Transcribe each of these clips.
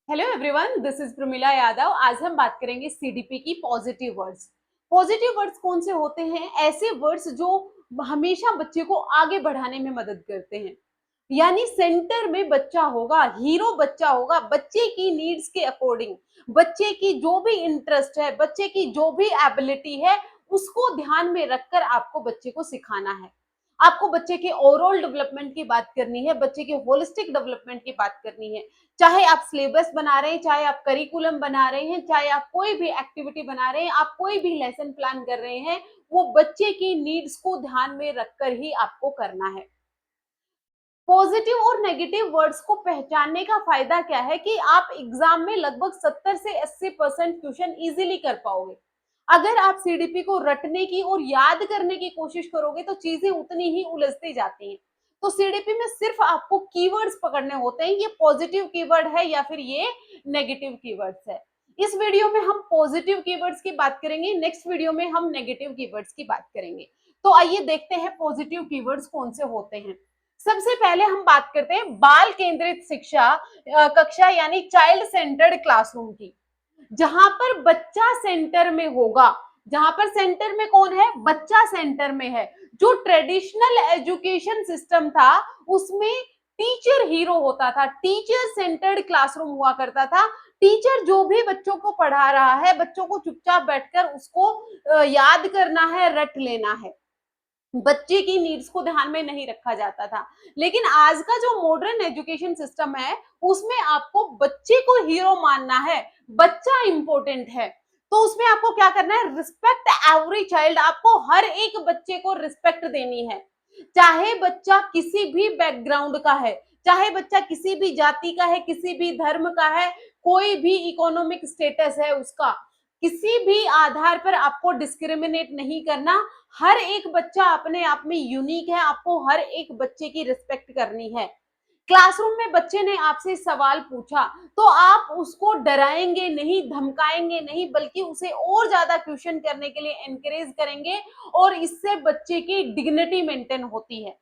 Hello everyone, this is Pramila Yadav. आज हम बात करेंगे सीडीपी की पॉजिटिव वर्ड्स। पॉजिटिव वर्ड्स कौन से होते हैं? ऐसे वर्ड्स जो हमेशा बच्चे को आगे बढ़ाने में मदद करते हैं। यानी सेंटर में बच्चा होगा, हीरो बच्चा होगा, बच्चे की नीड्स के अकॉर्डिंग, बच्चे की जो भी इंटरेस्ट है, बच्चे की जो भी एबिलिटी है, उसको ध्यान में रखकर आपको बच्चे को सिखाना है। आपको बच्चे के ओवरऑल डेवलपमेंट की बात करनी है, बच्चे के होलिस्टिक डेवलपमेंट की बात करनी है। चाहे आप सिलेबस बना रहे हैं, चाहे आप करिकुलम बना रहे हैं, चाहे आप कोई भी एक्टिविटी बना रहे हैं, आप कोई भी लेसन प्लान कर रहे हैं, वो बच्चे की नीड्स को ध्यान में रखकर ही आपको करना है। पॉजिटिव और नेगेटिव वर्ड्स को पहचानने का फायदा क्या है कि आप एग्जाम में लगभग 70 से 80% क्वेश्चन इजीली कर पाओगे। अगर आप सीडीपी को रटने की और याद करने की कोशिश करोगे तो चीजें उतनी ही उलझती जाती हैं। तो सीडीपी में सिर्फ आपको कीवर्ड्स पकड़ने होते हैं, ये पॉजिटिव कीवर्ड है या फिर ये नेगेटिव कीवर्ड्स है। इस वीडियो में हम पॉजिटिव कीवर्ड्स की बात करेंगे, नेक्स्ट वीडियो में हम नेगेटिव कीवर्ड्स की बात करेंगे। तो आइए देखते हैं पॉजिटिव कीवर्ड्स कौन से होते हैं। सबसे पहले हम बात करते हैं बाल केंद्रित शिक्षा कक्षा यानी चाइल्ड सेंटर्ड क्लासरूम की, जहां पर बच्चा सेंटर में होगा। जहां पर सेंटर में कौन है? बच्चा सेंटर में है। जो ट्रेडिशनल एजुकेशन सिस्टम था उसमें टीचर हीरो होता था, टीचर सेंटर्ड क्लासरूम हुआ करता था। टीचर जो भी बच्चों को पढ़ा रहा है, बच्चों को चुपचाप बैठकर उसको याद करना है, रट लेना है। बच्चे की नीड्स को ध्यान में नहीं रखा जाता था। लेकिन आज का जो मॉडर्न एजुकेशन सिस्टम है उसमें आपको बच्चे को हीरो मानना है, बच्चा इंपॉर्टेंट है। तो उसमें आपको क्या करना है? Respect every child. आपको हर एक बच्चे को रिस्पेक्ट देनी है, चाहे बच्चा किसी भी बैकग्राउंड का है, चाहे बच्चा किसी भी जाति का है, किसी भी धर्म का है, कोई भी इकोनॉमिक स्टेटस है उसका, किसी भी आधार पर आपको डिस्क्रिमिनेट नहीं करना। हर एक बच्चा अपने आप में यूनिक है, आपको हर एक बच्चे की रिस्पेक्ट करनी है। क्लासरूम में बच्चे ने आपसे सवाल पूछा तो आप उसको डराएंगे नहीं, धमकाएंगे नहीं, बल्कि उसे और ज्यादा क्वेश्चन करने के लिए एनकरेज करेंगे, और इससे बच्चे की डिग्निटी मेंटेन होती है।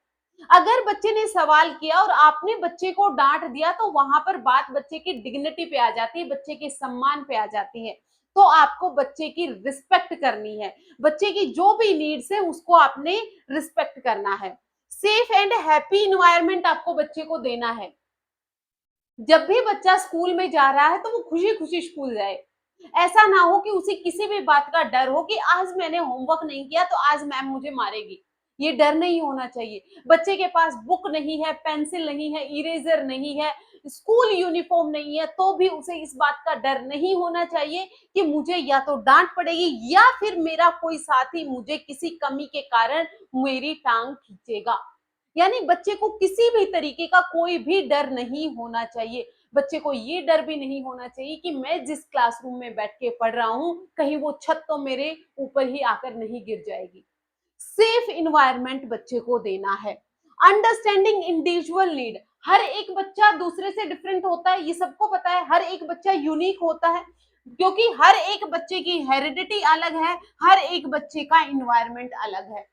अगर बच्चे ने सवाल किया और आपने बच्चे को डांट दिया तो वहां पर बात बच्चे की डिग्निटी पे आ जाती है, बच्चे के सम्मान पे आ जाती है। तो आपको बच्चे की रिस्पेक्ट करनी है, बच्चे की जो भी नीड्स है उसको आपने रिस्पेक्ट करना है। सेफ एंड हैप्पी इन्वायरमेंट आपको बच्चे को देना है। जब भी बच्चा स्कूल में जा रहा है तो वो खुशी खुशी स्कूल जाए। ऐसा ना हो कि उसे किसी भी बात का डर हो कि आज मैंने होमवर्क नहीं किया तो आज मैम मुझे मारेगी। ये डर नहीं होना चाहिए। बच्चे के पास बुक नहीं है, पेंसिल नहीं है, इरेजर नहीं है, स्कूल यूनिफॉर्म नहीं है, तो भी उसे इस बात का डर नहीं होना चाहिए कि मुझे या तो डांट पड़ेगी या फिर मेरा कोई साथी मुझे किसी कमी के कारण मेरी टांग खींचेगा। यानी बच्चे को किसी भी तरीके का कोई भी डर नहीं होना चाहिए। बच्चे को ये डर भी नहीं होना चाहिए कि मैं जिस क्लासरूम में बैठ के पढ़ रहा हूँ कहीं वो छत तो मेरे ऊपर ही आकर नहीं गिर जाएगी। सेफ इन्वायरमेंट बच्चे को देना है। Understanding individual need. हर एक बच्चा दूसरे से डिफरेंट होता है, ये सबको पता है। हर एक बच्चा यूनिक होता है क्योंकि हर एक बच्चे की हेरिडिटी अलग है, हर एक बच्चे का इन्वायरमेंट अलग है।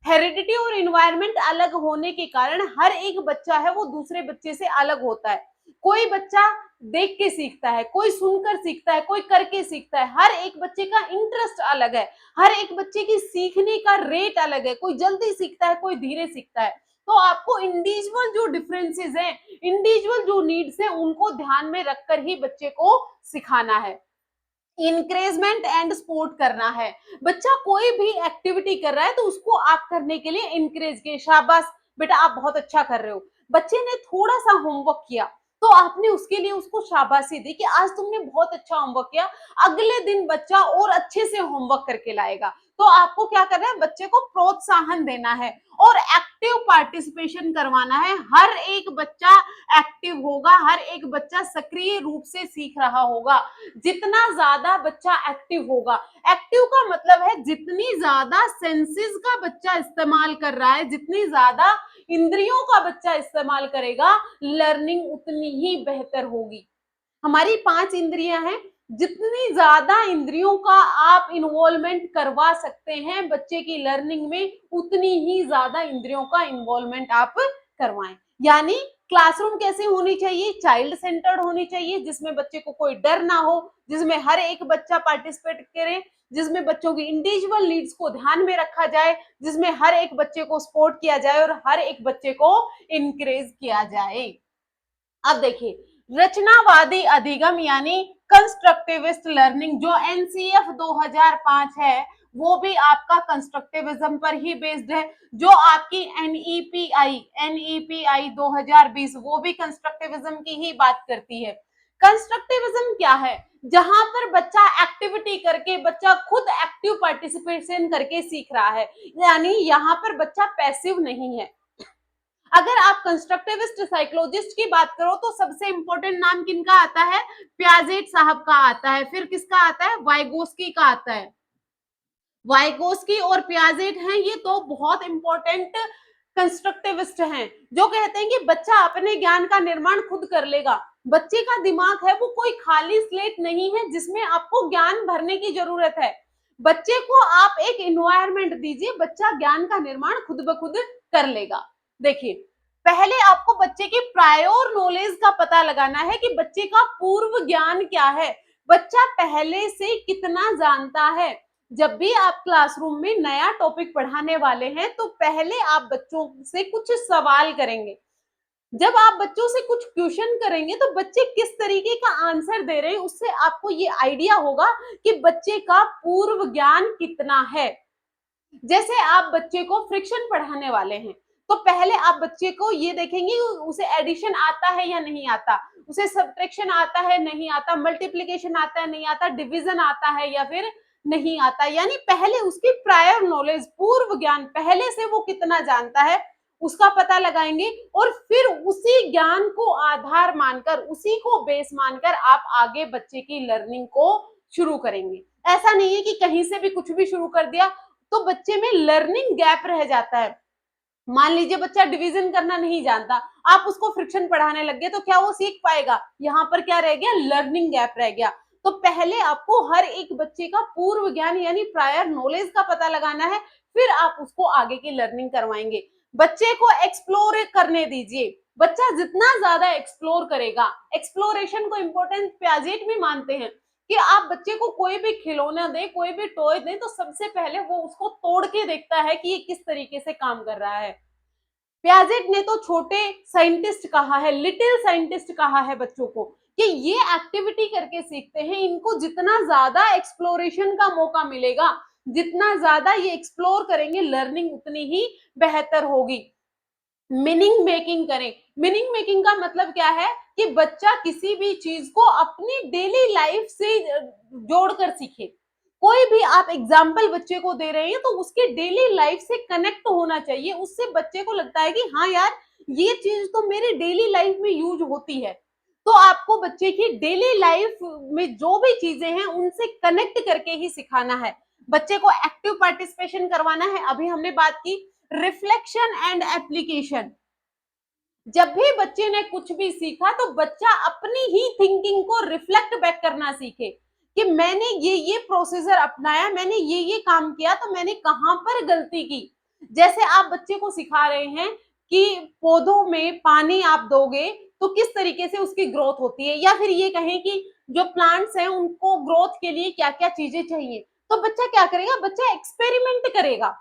हेरिडिटी और इन्वायरमेंट अलग होने के कारण हर एक बच्चा है वो दूसरे बच्चे से अलग होता है। कोई बच्चा देख के सीखता है, कोई सुनकर सीखता है, कोई करके सीखता है। हर एक बच्चे का इंटरेस्ट अलग है, हर एक बच्चे की सीखने का रेट अलग है। कोई जल्दी सीखता है, कोई धीरे सीखता है। तो आपको इंडिविजुअल जो डिफरेंसेस हैं, इंडिविजुअल जो नीड्स हैं, उनको ध्यान में रखकर ही बच्चे को सिखाना है। इंकरेजमेंट एंड सपोर्ट करना है। बच्चा कोई भी एक्टिविटी कर रहा है तो उसको आप करने के लिए इंकरेज किए, शाबाश बेटा आप बहुत अच्छा कर रहे हो। बच्चे ने थोड़ा सा होमवर्क किया तो आपने उसके लिए उसको शाबाशी दी कि आज तुमने बहुत अच्छा होमवर्क किया। अगले दिन बच्चा और अच्छे से होमवर्क करके लाएगा। तो आपको क्या करना है? बच्चे को प्रोत्साहन देना है और एक्टिव पार्टिसिपेशन करवाना है। हर एक बच्चा एक्टिव होगा, हर एक बच्चा सक्रिय रूप से सीख रहा होगा। जितना ज्यादा बच्चा एक्टिव होगा, एक्टिव का मतलब है जितनी ज्यादा सेंसेस का बच्चा इस्तेमाल कर रहा है, जितनी ज्यादा इंद्रियों का बच्चा इस्तेमाल करेगा, लर्निंग उतनी ही बेहतर होगी। हमारी 5 इंद्रियां हैं, जितनी ज्यादा इंद्रियों का आप इन्वॉल्वमेंट करवा सकते हैं बच्चे की लर्निंग में, उतनी ही ज्यादा इंद्रियों का इन्वॉल्वमेंट आप करवाएं। यानी क्लासरूम कैसे होनी चाहिए? चाइल्ड सेंटर्ड होनी चाहिए, जिसमें बच्चे को कोई डर ना हो, जिसमें हर एक बच्चा पार्टिसिपेट करे, जिसमें बच्चों की इंडिविजुअल नीड्स को ध्यान में रखा जाए, जिसमें हर एक बच्चे को सपोर्ट किया जाए और हर एक बच्चे को इनकरेज किया जाए। अब देखिए, रचनावादी अधिगम यानी कंस्ट्रक्टिविस्ट लर्निंग जो एनसीएफ 2005 है, वो भी आपका कंस्ट्रक्टिविज्म पर ही बेस्ड है। जो आपकी एनईपीआई 2020 वो भी कंस्ट्रक्टिविज्म की ही बात करती है। कंस्ट्रक्टिविज्म क्या है? जहां पर बच्चा एक्टिविटी करके, बच्चा खुद एक्टिव पार्टिसिपेशन करके सीख रहा है, यानी यहाँ पर बच्चा पैसिव नहीं है। अगर आप कंस्ट्रक्टिविस्ट साइकोलॉजिस्ट की बात करो तो सबसे इंपॉर्टेंट नाम किनका आता है? पियाजेट साहब का आता है। फिर किसका आता है? वाइगोस्की का आता है। वाइगोस्की और पियाजेट हैं, ये तो बहुत इंपॉर्टेंट कंस्ट्रक्टिविस्ट हैं, जो कहते हैं कि बच्चा अपने ज्ञान का निर्माण खुद कर लेगा। बच्चे का दिमाग है वो कोई खाली स्लेट नहीं है जिसमें आपको ज्ञान भरने की जरूरत है। बच्चे को आप एक इन्वायरमेंट दीजिए, बच्चा ज्ञान का निर्माण खुद ब खुद कर लेगा। देखिए, पहले आपको बच्चे की प्रायोर नॉलेज का पता लगाना है कि बच्चे का पूर्व ज्ञान क्या है, बच्चा पहले से कितना जानता है। जब भी आप क्लासरूम में नया टॉपिक पढ़ाने वाले हैं तो पहले आप बच्चों से कुछ सवाल करेंगे। जब आप बच्चों से कुछ क्वेश्चन करेंगे तो बच्चे किस तरीके का आंसर दे रहे हैं, उससे आपको ये आइडिया होगा कि बच्चे का पूर्व ज्ञान कितना है। जैसे आप बच्चे को फ्रिक्शन पढ़ाने वाले हैं तो पहले आप बच्चे को ये देखेंगे उसे एडिशन आता है या नहीं आता, उसे सब्ट्रैक्शन आता है नहीं आता, मल्टीप्लिकेशन आता है नहीं आता, डिवीजन आता है या फिर नहीं आता। यानी पहले उसकी प्रायर नॉलेज, पूर्व ज्ञान, पहले से वो कितना जानता है उसका पता लगाएंगे और फिर उसी ज्ञान को आधार मानकर, उसी को बेस मानकर आप आगे बच्चे की लर्निंग को शुरू करेंगे। ऐसा नहीं है कि कहीं से भी कुछ भी शुरू कर दिया तो बच्चे में लर्निंग गैप रह जाता है। मान लीजिए बच्चा डिवीजन करना नहीं जानता, आप उसको फ्रिक्शन पढ़ाने लग गए तो क्या वो सीख पाएगा? यहाँ पर क्या रह गया? लर्निंग गैप रह गया। तो पहले आपको हर एक बच्चे का पूर्व ज्ञान यानी प्रायर नॉलेज का पता लगाना है, फिर आप उसको आगे की लर्निंग करवाएंगे। बच्चे को एक्सप्लोर करने दीजिए। बच्चा जितना ज्यादा एक्सप्लोर करेगा, एक्सप्लोरेशन को इम्पोर्टेंट पियाजेट भी मानते हैं कि आप बच्चे को कोई भी खिलौना दे, कोई भी टॉय दे तो सबसे पहले वो उसको तोड़ के देखता है कि ये किस तरीके से काम कर रहा है। पियाजेट ने तो छोटे साइंटिस्ट कहा है, लिटिल साइंटिस्ट कहा है बच्चों को कि ये एक्टिविटी करके सीखते हैं। इनको जितना ज्यादा एक्सप्लोरेशन का मौका मिलेगा, जितना ज्यादा ये एक्सप्लोर करेंगे, लर्निंग उतनी ही बेहतर होगी। मीनिंग मेकिंग करें। मीनिंग मेकिंग का मतलब क्या है कि बच्चा किसी भी चीज को अपनी डेली लाइफ से जोड़कर सीखे। कोई भी आप एग्जाम्पल बच्चे को दे रहे हैं तो उसके डेली लाइफ से कनेक्ट होना चाहिए, उससे बच्चे को लगता है कि हाँ यार ये चीज तो मेरे डेली लाइफ में यूज होती है। तो आपको बच्चे की डेली लाइफ में जो भी चीजें हैं उनसे कनेक्ट करके ही सिखाना है। बच्चे को एक्टिव पार्टिसिपेशन करवाना है। अभी हमने बात की रिफ्लेक्शन एंड एप्लीकेशन। जब भी बच्चे ने कुछ भी सीखा तो बच्चा अपनी ही थिंकिंग को रिफ्लेक्ट बैक करना सीखे कि मैंने ये प्रोसीजर अपनाया, मैंने ये काम किया तो मैंने कहां पर गलती की। जैसे आप बच्चे को सिखा रहे हैं कि पौधों में पानी आप दोगे तो किस तरीके से उसकी ग्रोथ होती है, या फिर ये कहें कि जो प्लांट्स हैं उनको ग्रोथ के लिए क्या क्या चीजें चाहिए, तो बच्चा क्या करेगा? बच्चा एक्सपेरिमेंट करेगा।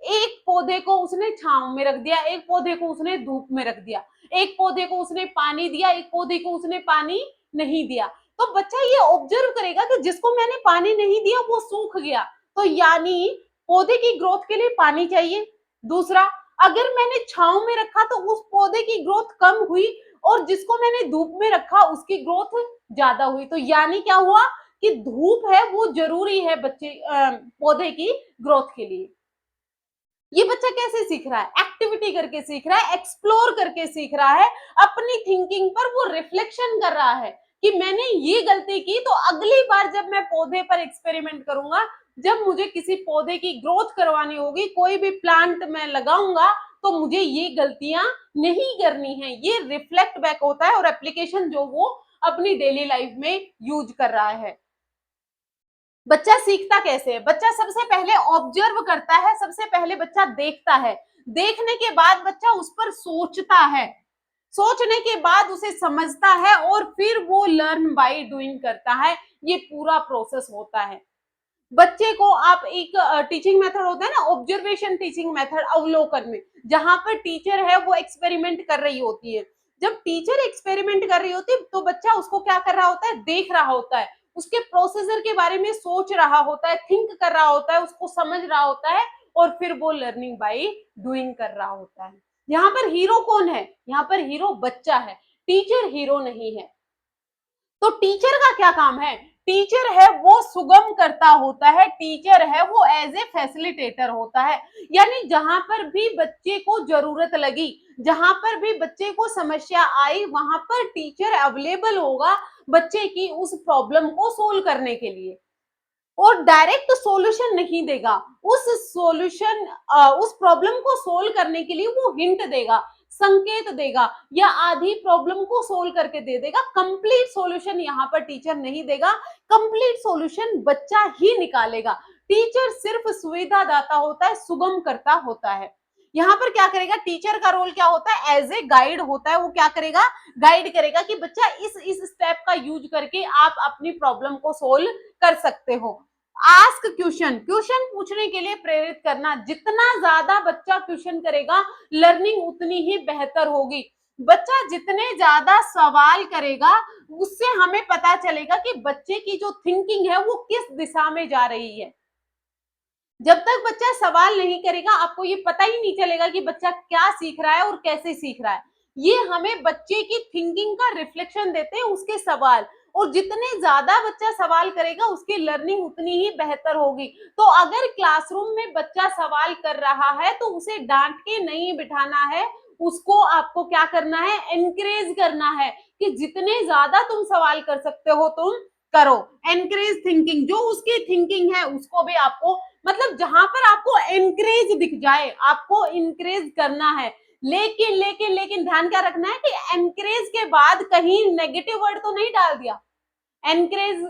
एक पौधे को उसने छांव में रख दिया, एक पौधे को उसने धूप में रख दिया, एक पौधे को उसने पानी दिया, एक पौधे को उसने पानी नहीं दिया। तो बच्चा ये ऑब्जर्व करेगा कि जिसको मैंने पानी नहीं दिया वो सूख गया, तो यानी पौधे की ग्रोथ के लिए पानी चाहिए। दूसरा, अगर मैंने छांव में रखा तो उस पौधे की ग्रोथ कम हुई और जिसको मैंने धूप में रखा उसकी ग्रोथ ज्यादा हुई। तो यानी क्या हुआ कि धूप है वो जरूरी है बच्चे पौधे की ग्रोथ के लिए। ये बच्चा कैसे सीख रहा है? एक्टिविटी करके सीख रहा है, एक्सप्लोर करके सीख रहा है, अपनी थिंकिंग पर वो रिफ्लेक्शन कर रहा है कि मैंने ये गलती की तो अगली बार जब मैं पौधे पर एक्सपेरिमेंट करूंगा, जब मुझे किसी पौधे की ग्रोथ करवानी होगी, कोई भी प्लांट मैं लगाऊंगा तो मुझे ये गलतियां नहीं करनी है। ये रिफ्लेक्ट बैक होता है और एप्लीकेशन जो वो अपनी डेली लाइफ में यूज कर रहा है। बच्चा सीखता कैसे है? बच्चा सबसे पहले ऑब्जर्व करता है, सबसे पहले बच्चा देखता है, देखने के बाद बच्चा उस पर सोचता है, सोचने के बाद उसे समझता है और फिर वो लर्न बाय डूइंग करता है। ये पूरा प्रोसेस होता है। बच्चे को आप एक टीचिंग मेथड होता है ना, ऑब्जर्वेशन टीचिंग मेथड, अवलोकन में, जहां पर टीचर है वो एक्सपेरिमेंट कर रही होती है। जब टीचर एक्सपेरिमेंट कर रही होती है तो बच्चा उसको क्या कर रहा होता है, देख रहा होता है, उसके प्रोसीजर के बारे में सोच रहा होता है, थिंक कर रहा होता है, उसको समझ रहा होता है, और फिर वो लर्निंग बाय डूइंग कर रहा होता है। यहाँ पर हीरो कौन है? यहाँ पर हीरो बच्चा है, टीचर हीरो नहीं है। तो टीचर का क्या काम है? टीचर है वो सुगम करता होता है, टीचर है वो एज ए फैसिलिटेटर होता है। यानी जहां पर भी बच्चे को जरूरत लगी, जहां पर भी बच्चे को समस्या आई, वहां पर टीचर अवेलेबल होगा बच्चे की उस प्रॉब्लम को सोल्व करने के लिए, और डायरेक्ट सॉल्यूशन नहीं देगा। उस सॉल्यूशन उस प्रॉब्लम को सोल्व करने के लिए वो हिंट देगा, संकेत देगा, या आधी प्रॉब्लम को सोल्व करके दे देगा। कंप्लीट सॉल्यूशन यहाँ पर टीचर नहीं देगा, कंप्लीट सॉल्यूशन बच्चा ही निकालेगा। टीचर सिर्फ सुविधा दाता होता है, सुगम करता होता है। यहाँ पर क्या करेगा, टीचर का रोल क्या होता है, एज ए गाइड होता है। वो क्या करेगा, गाइड करेगा कि बच्चा इस स्टेप का यूज करके आप अपनी प्रॉब्लम को सोल्व कर सकते हो। आस्क क्वेश्चन, क्वेश्चन पूछने के लिए प्रेरित करना। जितना ज्यादा बच्चा क्वेश्चन करेगा, लर्निंग उतनी ही बेहतर होगी। बच्चा जितने ज्यादा सवाल करेगा, उससे हमें पता चलेगा कि बच्चे की जो थिंकिंग है वो किस दिशा में जा रही है। जब तक बच्चा सवाल नहीं करेगा, आपको ये पता ही नहीं चलेगा कि बच्चा क्या सीख रहा है और कैसे सीख रहा है। ये हमें बच्चे की थिंकिंग का रिफ्लेक्शन देते हैं उसके सवाल, और जितने ज्यादा बच्चा सवाल करेगा उसकी लर्निंग उतनी ही बेहतर होगी। तो अगर क्लासरूम में बच्चा सवाल कर रहा है तो उसे डांट के नहीं बिठाना है, उसको आपको क्या करना है, एनकरेज करना है कि जितने ज्यादा तुम सवाल कर सकते हो तुम करो। एनकरेज थिंकिंग, जो उसकी थिंकिंग है उसको भी आपको, मतलब जहां पर आपको एनकरेज दिख जाए आपको इनकरेज करना है। लेकिन ध्यान क्या रखना है कि एनकरेज के बाद कहीं नेगेटिव वर्ड तो नहीं डाल दिया। एनकरेज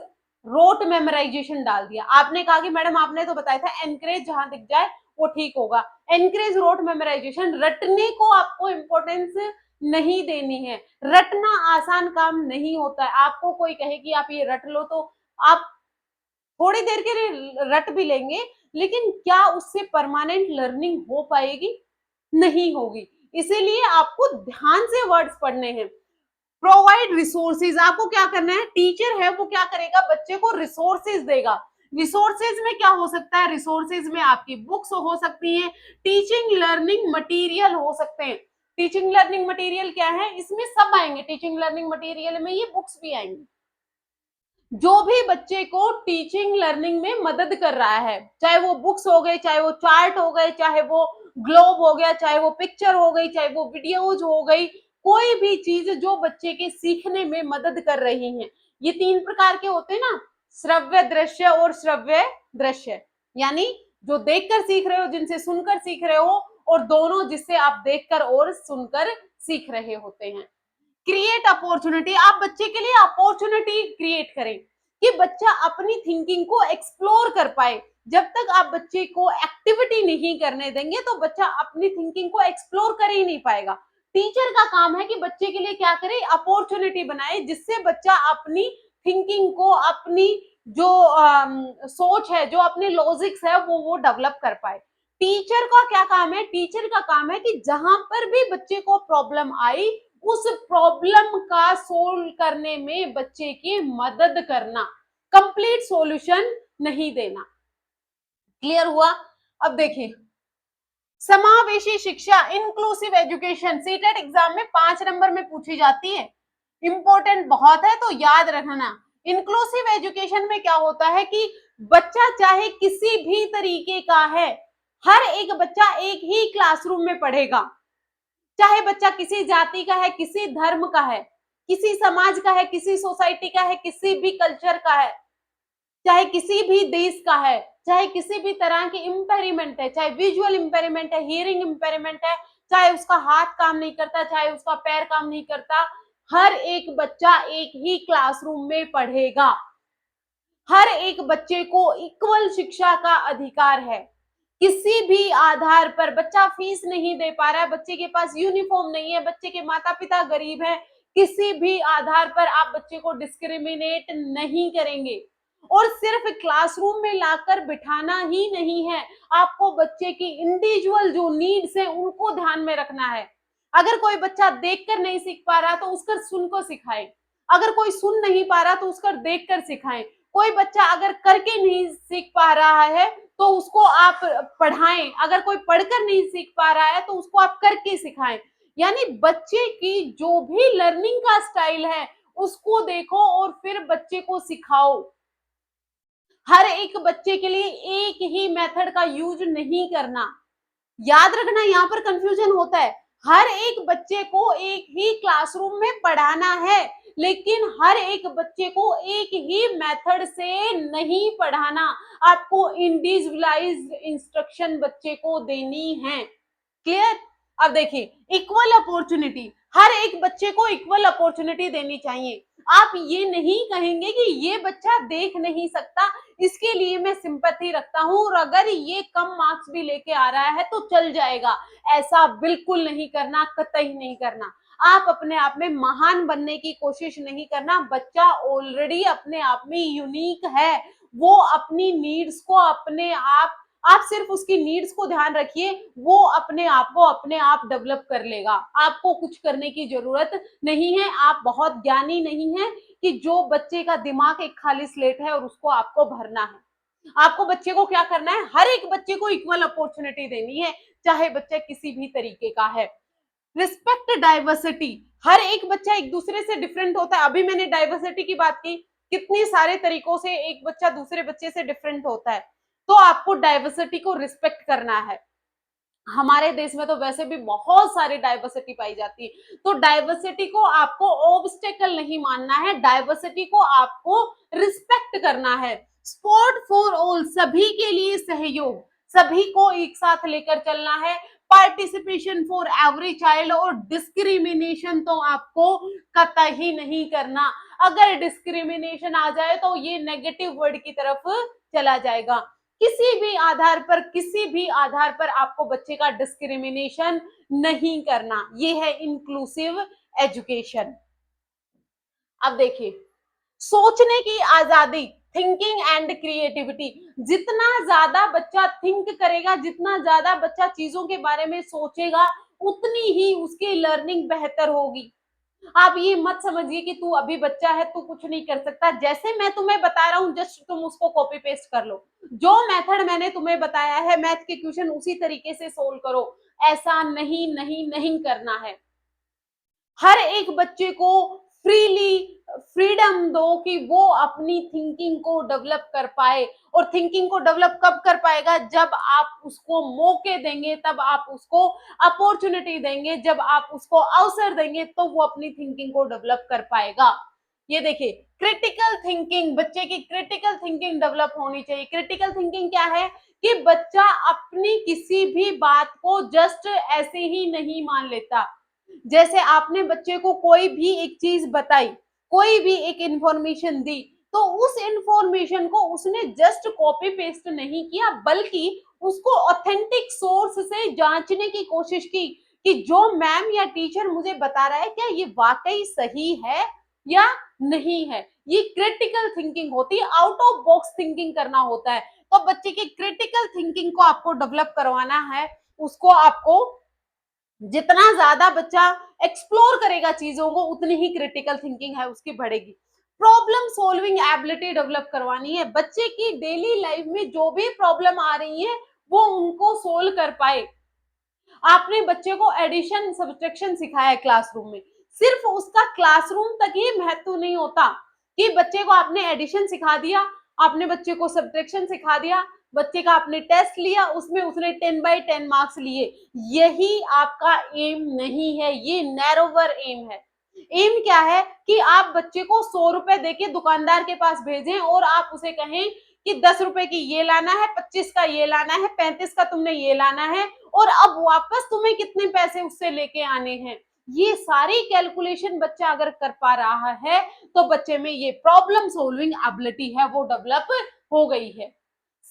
रोट मेमोराइजेशन डाल दिया। आपने कहा कि मैडम आपने तो बताया था एनकरेज जहां दिख जाए वो ठीक होगा। एनकरेज रोट मेमोराइजेशन, रटने को आपको इंपॉर्टेंस नहीं देनी है। रटना आसान काम नहीं होता है। आपको कोई कहे कि आप ये रट लो तो आप थोड़ी देर के लिए रट भी लेंगे, लेकिन क्या उससे परमानेंट लर्निंग हो पाएगी? नहीं होगी। इसीलिए आपको ध्यान से वर्ड्स पढ़ने हैं। प्रोवाइड रिसोर्सेज, आपको क्या करना है, टीचर है वो क्या करेगा, बच्चे को रिसोर्सेज देगा। रिसोर्सेज में क्या हो सकता है, रिसोर्सेज में आपकी बुक्स हो सकती हैं, टीचिंग लर्निंग मटेरियल हो सकते हैं। टीचिंग लर्निंग मटेरियल क्या है, इसमें सब आएंगे। टीचिंग लर्निंग मटेरियल में ये बुक्स भी आएंगी जो भी बच्चे को टीचिंग लर्निंग में मदद कर रहा है, चाहे वो बुक्स हो गए, चाहे वो चार्ट हो गए, चाहे वो ग्लोब हो गया, चाहे वो पिक्चर हो गई, चाहे वो वीडियोज हो गई, कोई भी चीज जो बच्चे के सीखने में मदद कर रही है। ये तीन प्रकार के होते हैं ना, श्रव्य दृश्य और श्रव्य दृश्य, यानी जो देखकर सीख रहे हो, जिनसे सुनकर सीख रहे हो, और दोनों जिससे आप देखकर और सुनकर सीख रहे होते हैं। क्रिएट अपॉर्चुनिटी, आप बच्चे के लिए अपॉर्चुनिटी क्रिएट करें कि बच्चा अपनी थिंकिंग को एक्सप्लोर कर पाए। जब तक आप बच्चे को एक्टिविटी नहीं करने देंगे तो बच्चा अपनी थिंकिंग को एक्सप्लोर कर ही नहीं पाएगा। टीचर का काम है कि बच्चे के लिए क्या करे, अपॉर्चुनिटी बनाए, जिससे बच्चा अपनी थिंकिंग को, अपनी जो सोच है, जो अपने लॉजिक्स है वो डेवलप कर पाए। टीचर का क्या काम है, टीचर का काम है कि जहां पर भी बच्चे को प्रॉब्लम आई, उस प्रॉब्लम का सोल्व करने में बच्चे की मदद करना, कंप्लीट सॉल्यूशन नहीं देना। क्लियर हुआ? अब देखिए, समावेशी शिक्षा, इंक्लूसिव एजुकेशन, सीटेट एग्जाम में 5 नंबर में पूछी जाती है, इंपॉर्टेंट बहुत है तो याद रखना। इंक्लूसिव एजुकेशन में क्या होता है कि बच्चा चाहे किसी भी तरीके का है, हर एक बच्चा एक ही क्लासरूम में पढ़ेगा। चाहे बच्चा किसी जाति का है, किसी धर्म का है, किसी समाज का है, किसी सोसाइटी का है, किसी भी कल्चर का है, चाहे किसी भी देश का है, चाहे किसी भी तरह की इम्पेरिमेंट है, चाहे विजुअल इम्पेरिमेंट है, हियरिंग इम्पेरिमेंट है, चाहे उसका हाथ काम नहीं करता, चाहे उसका पैर काम नहीं करता, हर एक बच्चा एक ही क्लासरूम में पढ़ेगा। हर एक बच्चे को इक्वल शिक्षा का अधिकार है। किसी भी आधार पर बच्चा फीस नहीं दे पा रहा है, बच्चे के पास यूनिफॉर्म नहीं है, बच्चे के माता-पिता गरीब हैं, किसी भी आधार पर आप बच्चे को डिस्क्रिमिनेट नहीं करेंगे। और सिर्फ क्लासरूम में लाकर बिठाना ही नहीं है, आपको बच्चे की इंडिविजुअल जो नीड्स हैं उनको ध्यान में रखना है। अगर कोई बच्चा देखकर नहीं सीख पा रहा तो उसको सुनकर सिखाएं। अगर कोई सुन नहीं पा रहा तो उसको देखकर सिखाएं। कोई बच्चा अगर करके नहीं सीख पा रहा है तो उसको आप पढ़ाएं। अगर कोई पढ़कर नहीं सीख पा रहा है तो उसको आप करके सिखाएं। यानी बच्चे की जो भी लर्निंग का स्टाइल है उसको देखो और फिर बच्चे को सिखाओ। हर एक बच्चे के लिए एक ही मेथड का यूज नहीं करना। याद रखना, यहाँ पर कंफ्यूजन होता है। हर एक बच्चे को एक ही क्लासरूम में पढ़ाना है, लेकिन हर एक बच्चे को एक ही मेथड से नहीं पढ़ाना। आपको इंडिविजुअलाइज्ड इंस्ट्रक्शन बच्चे को देनी है। क्लियर? अब देखिए, इक्वल अपॉर्चुनिटी, हर एक बच्चे को इक्वल अपॉर्चुनिटी देनी चाहिए। आप ये नहीं कहेंगे कि ये बच्चा देख नहीं सकता, इसके लिए मैं सिंपैथी रखता हूँ और अगर ये कम मार्क्स भी लेके आ रहा है तो चल जाएगा। ऐसा बिल्कुल नहीं करना, कतई नहीं करना। आप अपने आप में महान बनने की कोशिश नहीं करना। बच्चा ऑलरेडी अपने आप में यूनिक है। वो अपनी नीड्स को अपने आप सिर्फ उसकी नीड्स को ध्यान रखिए, वो अपने आप को अपने आप डेवलप कर लेगा। आपको कुछ करने की जरूरत नहीं है। आप बहुत ज्ञानी नहीं है कि जो बच्चे का दिमाग एक खाली स्लेट है और उसको आपको भरना है। आपको बच्चे को क्या करना है, हर एक बच्चे को इक्वल अपॉर्चुनिटी देनी है, चाहे बच्चा किसी भी तरीके का है। रिस्पेक्ट डाइवर्सिटी, हर एक बच्चा एक दूसरे से डिफरेंट होता है। अभी मैंने डाइवर्सिटी की बात की, कितनी सारे तरीकों से एक बच्चा दूसरे बच्चे से डिफरेंट होता है। तो आपको डाइवर्सिटी को रिस्पेक्ट करना है। हमारे देश में तो वैसे भी बहुत सारी डाइवर्सिटी पाई जाती है, तो डाइवर्सिटी को आपको ऑब्स्टेकल नहीं मानना है, डाइवर्सिटी को आपको रिस्पेक्ट करना है। स्पोर्ट फॉर ऑल, सभी के लिए सहयोग, सभी को एक साथ लेकर चलना है। पार्टिसिपेशन फॉर एवरी चाइल्ड, और डिस्क्रिमिनेशन तो आपको कतई नहीं करना। अगर डिस्क्रिमिनेशन आ जाए तो ये नेगेटिव वर्ड की तरफ चला जाएगा। किसी भी आधार पर, किसी भी आधार पर आपको बच्चे का डिस्क्रिमिनेशन नहीं करना। ये है इंक्लूसिव एजुकेशन। अब देखिए, सोचने की आजादी, थिंकिंग एंड क्रिएटिविटी, जितना ज्यादा बच्चा थिंक करेगा, जितना ज्यादा बच्चा चीजों के बारे में सोचेगा, उतनी ही उसकी लर्निंग बेहतर होगी। आप ये मत समझिए कि तू अभी बच्चा है, तू कुछ नहीं कर सकता। जैसे मैं तुम्हें बता रहा हूँ जस्ट तुम उसको कॉपी पेस्ट कर लो। जो मेथड मैंने तुम्हें बताया है मैथ के क्वेश्चन उसी तरीके से सोल्व करो। ऐसा नहीं नहीं नहीं करना है। हर एक बच्चे को फ्रीली फ्रीडम दो कि वो अपनी थिंकिंग को डेवलप कर पाए। और थिंकिंग को डेवलप कब कर पाएगा, जब आप उसको मौके देंगे, तब आप उसको अपॉर्चुनिटी देंगे, जब आप उसको अवसर देंगे तो वो अपनी थिंकिंग को डेवलप कर पाएगा। ये देखिए, क्रिटिकल थिंकिंग, बच्चे की क्रिटिकल थिंकिंग डेवलप होनी चाहिए। क्रिटिकल थिंकिंग क्या है कि बच्चा अपनी किसी भी बात को जस्ट ऐसे ही नहीं मान लेता। जैसे आपने बच्चे को कोई भी एक चीज बताई, कोई भी एक इंफॉर्मेशन दी, तो उस इंफॉर्मेशन को उसने जस्ट कॉपी पेस्ट नहीं किया, बल्कि उसको ऑथेंटिक सोर्स से जांचने की कोशिश की कि जो मैम या टीचर मुझे बता रहा है क्या ये वाकई सही है या नहीं है। ये क्रिटिकल थिंकिंग होती है, आउट ऑफ बॉक्स थिंकिंग करना होता है। तो बच्चे की क्रिटिकल थिंकिंग को आपको डेवलप करवाना है। उसको आपको, जितना ज्यादा बच्चा एक्सप्लोर करेगा चीजों को, उतनी ही क्रिटिकल थिंकिंग है उसकी बढ़ेगी। प्रॉब्लम सॉल्विंग एबिलिटी डेवलप करवानी है। बच्चे की डेली लाइफ में जो भी प्रॉब्लम आ रही है वो उनको सोल्व कर पाए। आपने बच्चे को एडिशन सब्ट्रैक्शन सिखाया है क्लासरूम में, सिर्फ उसका क्लासरूम तक ही महत्व नहीं होता कि बच्चे को आपने एडिशन सिखा दिया, आपने बच्चे को सब्ट्रैक्शन सिखा दिया, बच्चे का आपने टेस्ट लिया, उसमें उसने 10/10 मार्क्स लिए। यही आपका एम नहीं है, ये नैरोवर एम है। एम क्या है कि आप बच्चे को 100 रुपए देके दुकानदार के पास भेजें और आप उसे कहें कि 10 रुपए की ये लाना है, 25 का ये लाना है, 35 का तुमने ये लाना है, और अब वापस तुम्हें कितने पैसे उससे लेके आने हैं। ये सारी कैलकुलेशन बच्चा अगर कर पा रहा है तो बच्चे में ये प्रॉब्लम सॉल्विंग एबिलिटी है वो डेवलप हो गई है।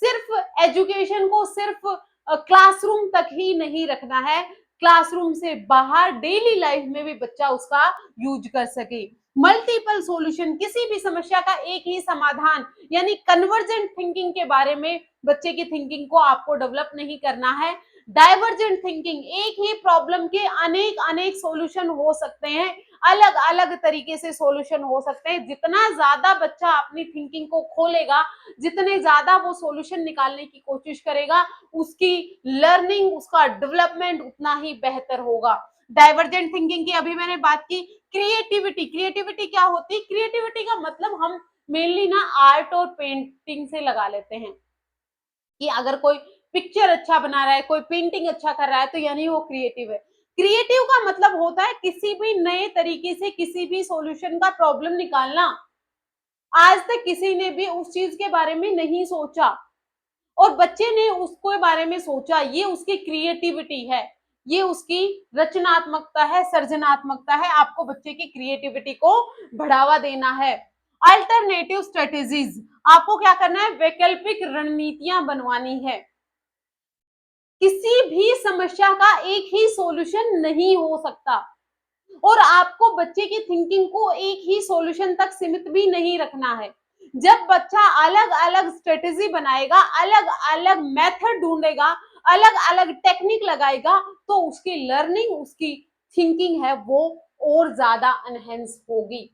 सिर्फ एजुकेशन को सिर्फ क्लासरूम तक ही नहीं रखना है, क्लासरूम से बाहर डेली लाइफ में भी बच्चा उसका यूज कर सके। मल्टीपल सॉल्यूशन, किसी भी समस्या का एक ही समाधान, यानी कन्वर्जेंट थिंकिंग के बारे में बच्चे की थिंकिंग को आपको डेवलप नहीं करना है। डाइवर्जेंट थिंकिंग, एक ही प्रॉब्लम के अनेक अनेक सॉल्यूशन हो सकते हैं, अलग अलग तरीके से सॉल्यूशन हो सकते हैं। जितना ज्यादा बच्चा अपनी थिंकिंग को खोलेगा, जितने ज्यादा वो सॉल्यूशन निकालने की कोशिश करेगा, उसकी लर्निंग, उसका डेवलपमेंट उतना ही बेहतर होगा। डाइवर्जेंट थिंकिंग की अभी मैंने बात की। क्रिएटिविटी, क्रिएटिविटी क्या होती है? क्रिएटिविटी का मतलब हम मेनली ना आर्ट और पेंटिंग से लगा लेते हैं कि अगर कोई पिक्चर अच्छा बना रहा है, कोई पेंटिंग अच्छा कर रहा है, तो यानी वो क्रिएटिव है। क्रिएटिव का मतलब होता है किसी भी नए तरीके से किसी भी सॉल्यूशन का प्रॉब्लम निकालना। आज तक किसी ने भी उस चीज के बारे में नहीं सोचा और बच्चे ने उसके बारे में सोचा, ये उसकी क्रिएटिविटी है, ये उसकी रचनात्मकता है, सर्जनात्मकता है। आपको बच्चे की क्रिएटिविटी को बढ़ावा देना है। अल्टरनेटिव स्ट्रेटेजीज, आपको क्या करना है? वैकल्पिक रणनीतियां बनवानी है। किसी भी समस्या का एक ही सॉल्यूशन नहीं हो सकता और आपको बच्चे की थिंकिंग को एक ही सॉल्यूशन तक सीमित भी नहीं रखना है। जब बच्चा अलग अलग स्ट्रेटेजी बनाएगा, अलग अलग मेथड ढूंढेगा, अलग अलग टेक्निक लगाएगा, तो उसकी लर्निंग, उसकी थिंकिंग है वो और ज्यादा एनहेंस होगी।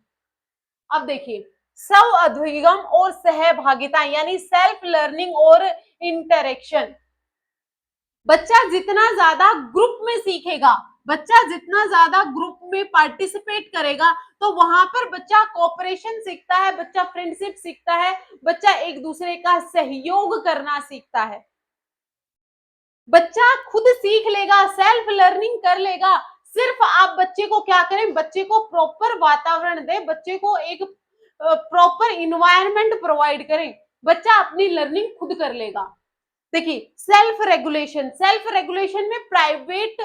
अब देखिए, स्व अभिगम और सहभागिता, यानी सेल्फ लर्निंग और इंटरेक्शन। बच्चा जितना ज्यादा ग्रुप में सीखेगा, बच्चा जितना ज्यादा ग्रुप में पार्टिसिपेट करेगा, तो वहां पर बच्चा कोऑपरेशन सीखता है, बच्चा फ्रेंडशिप सीखता है, बच्चा एक दूसरे का सहयोग करना सीखता है। बच्चा खुद सीख लेगा, सेल्फ लर्निंग कर लेगा। सिर्फ आप बच्चे को क्या करें? बच्चे को प्रॉपर वातावरण दें, बच्चे को एक प्रॉपर इन्वायरमेंट प्रोवाइड करें, बच्चा अपनी लर्निंग खुद कर लेगा। देखिए, सेल्फ रेगुलेशन, सेल्फ रेगुलेशन में प्राइवेट,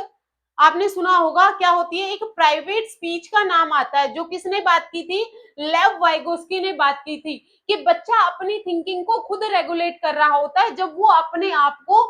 आपने सुना होगा क्या होती है? एक प्राइवेट स्पीच का नाम आता है, जो किसने बात की थी? लेव वाइगोस्की ने बात की थी कि बच्चा अपनी थिंकिंग को खुद रेगुलेट कर रहा होता है जब वो अपने आप को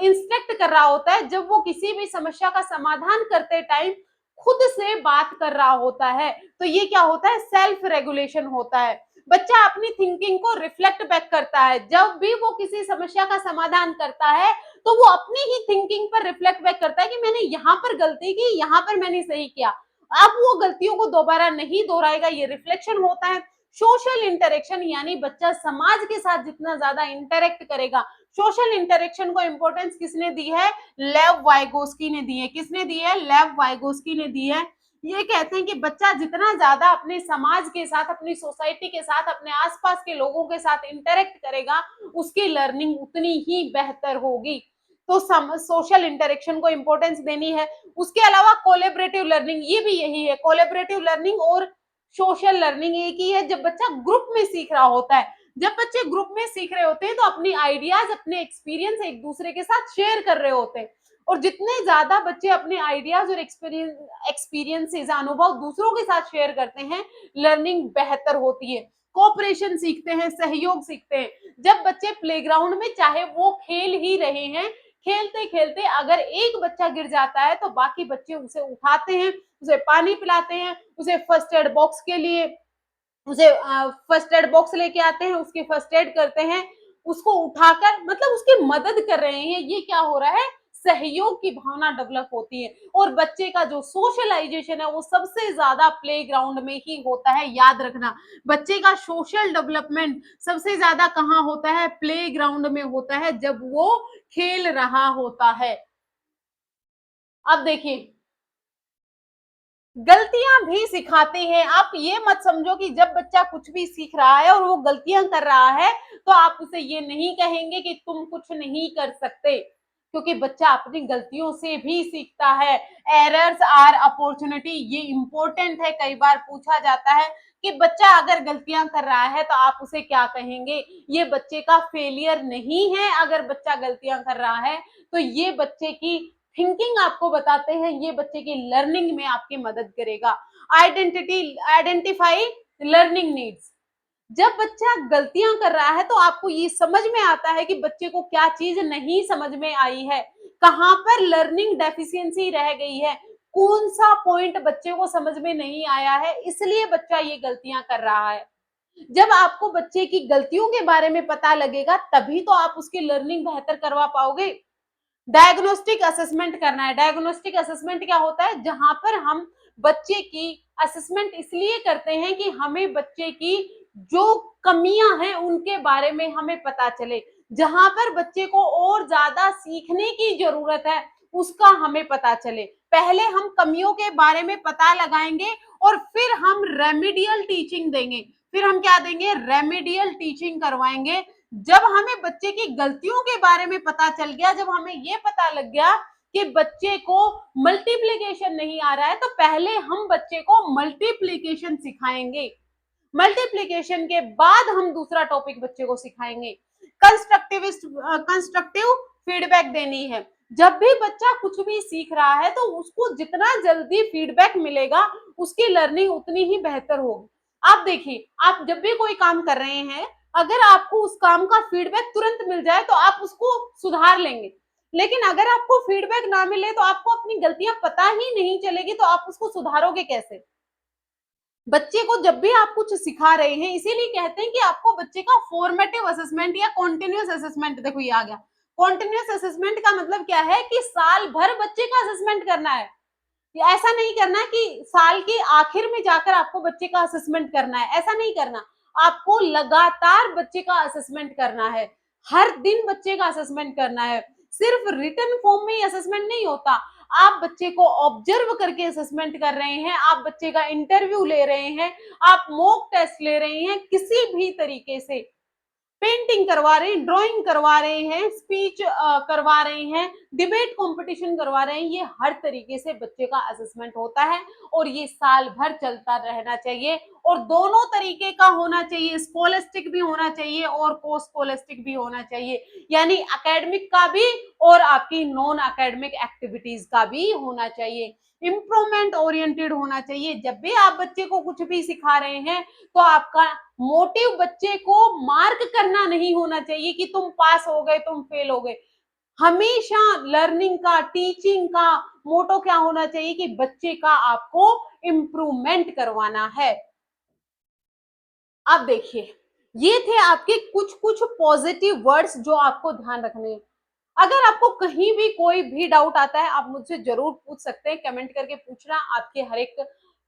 इंस्ट्रक्ट कर रहा होता है, जब वो किसी भी समस्या का समाधान करते टाइम खुद से बात कर रहा होता है। तो ये क्या होता है? सेल्फ रेगुलेशन होता है। बच्चा अपनी थिंकिंग को रिफ्लेक्ट बैक करता है, जब भी वो किसी समस्या का समाधान करता है तो वो अपनी ही थिंकिंग पर रिफ्लेक्ट बैक करता है कि मैंने यहाँ पर गलती की, यहाँ पर मैंने सही किया। अब वो गलतियों को दोबारा नहीं दोहराएगा, ये रिफ्लेक्शन होता है। सोशल इंटरेक्शन, यानी बच्चा समाज के साथ जितना ज्यादा इंटरेक्ट करेगा, सोशल इंटरेक्शन को इंपॉर्टेंस किसने दी है? लेव वाइगोस्की ने दी है। किसने दी है? लेव वाइगोस्की ने दी है। ये कहते हैं कि बच्चा जितना ज्यादा अपने समाज के साथ, अपनी सोसाइटी के साथ, अपने आसपास के लोगों के साथ इंटरेक्ट करेगा, उसकी लर्निंग उतनी ही बेहतर होगी। तो सोशल इंटरेक्शन को इंपॉर्टेंस देनी है। उसके अलावा कोलेबरेटिव लर्निंग, ये भी यही है। कोलेबरेटिव लर्निंग और सोशल लर्निंग एक ही है, जब बच्चा ग्रुप में सीख रहा होता है। जब बच्चे ग्रुप में सीख रहे होते हैं तो अपनी आइडियाज, अपने एक्सपीरियंस एक दूसरे के साथ शेयर कर रहे होते हैं, और जितने ज्यादा बच्चे अपने आइडियाज और एक्सपीरियंसेस, अनुभव दूसरों के साथ शेयर करते हैं, लर्निंग बेहतर होती है। कोऑपरेशन सीखते हैं, सहयोग सीखते हैं। जब बच्चे प्लेग्राउंड में, चाहे वो खेल ही रहे हैं, खेलते खेलते अगर एक बच्चा गिर जाता है तो बाकी बच्चे उसे उठाते हैं, उसे पानी पिलाते हैं, उसे फर्स्ट एड बॉक्स के लिए, उसे फर्स्ट एड बॉक्स लेके आते हैं, उसकी फर्स्ट एड करते हैं, उसको उठाकर, मतलब उसकी मदद कर रहे हैं। ये क्या हो रहा है? सहयोग की भावना डेवलप होती है। और बच्चे का जो सोशलाइजेशन है वो सबसे ज्यादा प्लेग्राउंड में ही होता है। याद रखना, बच्चे का सोशल डेवलपमेंट सबसे ज्यादा कहाँ होता है? प्लेग्राउंड में होता है, जब वो खेल रहा होता है। अब देखिए, गलतियां भी सिखाते हैं। आप ये मत समझो कि जब बच्चा कुछ भी सीख रहा है और वो गलतियां कर रहा है तो आप उसे ये नहीं कहेंगे कि तुम कुछ नहीं कर सकते, क्योंकि बच्चा अपनी गलतियों से भी सीखता है। एरर्स आर अपॉर्चुनिटी, ये इंपॉर्टेंट है, कई बार पूछा जाता है कि बच्चा अगर गलतियां कर रहा है तो आप उसे क्या कहेंगे? ये बच्चे का फेलियर नहीं है अगर बच्चा गलतियां कर रहा है, तो ये बच्चे की थिंकिंग आपको बताते हैं, ये बच्चे की लर्निंग में आपकी मदद करेगा। आइडेंटिफाई लर्निंग नीड्स, जब बच्चा गलतियां कर रहा है तो आपको ये समझ में आता है कि बच्चे को क्या चीज नहीं समझ में आई है, कहाँ पर लर्निंग डेफिशिएंसी रह गई है, कौन सा पॉइंट बच्चे को समझ में नहीं आया है, इसलिए बच्चा ये गलतियां कर रहा है। जब आपको बच्चे की गलतियों के बारे में पता लगेगा तभी तो आप उसकी लर्निंग बेहतर करवा पाओगे। डायग्नोस्टिक असेसमेंट करना है। डायग्नोस्टिक असेसमेंट क्या होता है? जहां पर हम बच्चे की असेसमेंट इसलिए करते हैं कि हमें बच्चे की जो कमियां हैं उनके बारे में हमें पता चले, जहां पर बच्चे को और ज्यादा सीखने की जरूरत है उसका हमें पता चले। पहले हम कमियों के बारे में पता लगाएंगे और फिर हम रेमेडियल टीचिंग देंगे। फिर हम क्या देंगे? रेमेडियल टीचिंग करवाएंगे। जब हमें बच्चे की गलतियों के बारे में पता चल गया, जब हमें ये पता लग गया कि बच्चे को मल्टीप्लीकेशन नहीं आ रहा है, तो पहले हम बच्चे को मल्टीप्लीकेशन सिखाएंगे। मल्टीप्लीकेशन के बाद हम दूसरा टॉपिक बच्चे को सिखाएंगे। कंस्ट्रक्टिव फीडबैक देनी है। जब भी बच्चा कुछ भी सीख रहा है तो उसको जितना जल्दी फीडबैक मिलेगा उसकी लर्निंग उतनी ही बेहतर होगी। आप देखिए, आप जब भी कोई काम कर रहे हैं, अगर आपको उस काम का फीडबैक तुरंत मिल जाए तो आप उसको सुधार लेंगे। लेकिन अगर आपको फीडबैक ना मिले तो आपको अपनी गलतियां पता ही नहीं चलेगी, तो आप उसको सुधारोगे कैसे? बच्चे को जब भी आप कुछ सिखा रहे हैं, इसीलिए कहते हैं कि आपको बच्चे का फॉर्मेटिव असेसमेंट या कॉन्टिन्यूस असेसमेंट, देखो ये आ गया। कॉन्टिन्यूस असेसमेंट का मतलब क्या है? कि साल भर बच्चे का असेसमेंट करना है। ऐसा नहीं करना कि साल के आखिर में जाकर आपको बच्चे का असेसमेंट करना है, ऐसा नहीं करना। आपको लगातार बच्चे का असेसमेंट करना है, हर दिन बच्चे का असेसमेंट करना है। सिर्फ रिटन फॉर्म में ही असेसमेंट नहीं होता, आप बच्चे को ऑब्जर्व करके असेसमेंट कर रहे हैं, आप बच्चे का इंटरव्यू ले रहे हैं, आप मॉक टेस्ट ले रहे हैं, किसी भी तरीके से पेंटिंग करवा रहे हैं, ड्राइंग करवा रहे हैं, स्पीच करवा रहे हैं, डिबेट कंपटीशन करवा रहे हैं, ये हर तरीके से बच्चे का असेसमेंट होता है और ये साल भर चलता रहना चाहिए और दोनों तरीके का होना चाहिए। स्कॉलस्टिक भी होना चाहिए और को स्कॉलस्टिक भी होना चाहिए, यानी एकेडमिक का भी और आपकी नॉन एकेडमिक एक्टिविटीज का भी होना चाहिए। इम्प्रूवमेंट ओरिएंटेड होना चाहिए। जब भी आप बच्चे को कुछ भी सिखा रहे हैं तो आपका मोटिव बच्चे को मार्क करना नहीं होना चाहिए कि तुम पास हो गए, तुम फेल हो गए। हमेशा लर्निंग का, टीचिंग का मोटो क्या होना चाहिए? कि बच्चे का आपको इम्प्रूवमेंट करवाना है। अब देखिए, ये थे आपके कुछ कुछ पॉजिटिव वर्ड्स जो आपको ध्यान रखने हैं। अगर आपको कहीं भी कोई भी डाउट आता है, आप मुझसे जरूर पूछ सकते हैं, कमेंट करके पूछना, आपके हर एक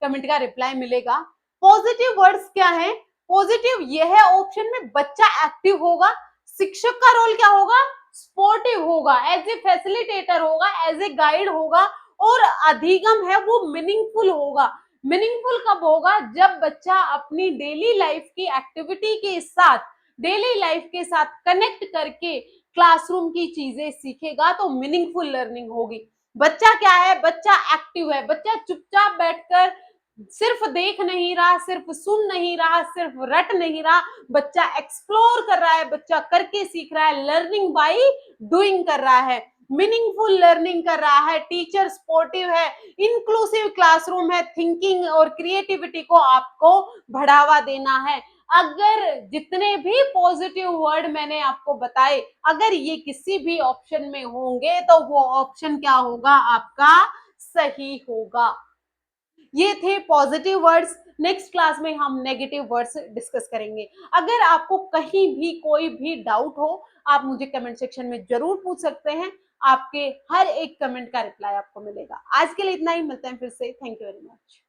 कमेंट का रिप्लाई मिलेगा। पॉजिटिव वर्ड्स क्या है? पॉजिटिव ये है ऑप्शन में, बच्चा एक्टिव होगा, शिक्षक का रोल क्या होगा? स्पोर्टिव होगा, एज ए फैसिलिटेटर होगा, एज ए गाइड होगा और अधिगम है वो मीनिंगफुल होगा। मीनिंगफुल कब होगा? जब बच्चा अपनी डेली लाइफ की एक्टिविटी के साथ, डेली लाइफ के साथ कनेक्ट करके क्लासरूम की चीजें सीखेगा तो मीनिंगफुल लर्निंग होगी। बच्चा क्या है? बच्चा एक्टिव है, बच्चा चुपचाप बैठकर सिर्फ देख नहीं रहा, सिर्फ सुन नहीं रहा, सिर्फ रट नहीं रहा, बच्चा एक्सप्लोर कर रहा है, बच्चा करके सीख रहा है, लर्निंग बाय डूइंग कर रहा है, मीनिंगफुल लर्निंग कर रहा है, टीचर सपोर्टिव है, इंक्लूसिव क्लासरूम है, थिंकिंग और क्रिएटिविटी को आपको बढ़ावा देना है। अगर जितने भी पॉजिटिव वर्ड मैंने आपको बताए, अगर ये किसी भी ऑप्शन में होंगे तो वो ऑप्शन क्या होगा? आपका सही होगा। ये थे पॉजिटिव वर्ड्स। नेक्स्ट क्लास में हम नेगेटिव वर्ड्स डिस्कस करेंगे। अगर आपको कहीं भी कोई भी डाउट हो, आप मुझे कमेंट सेक्शन में जरूर पूछ सकते हैं। आपके हर एक कमेंट का रिप्लाई आपको मिलेगा। आज के लिए इतना ही, मिलते हैं फिर से। Thank you very much.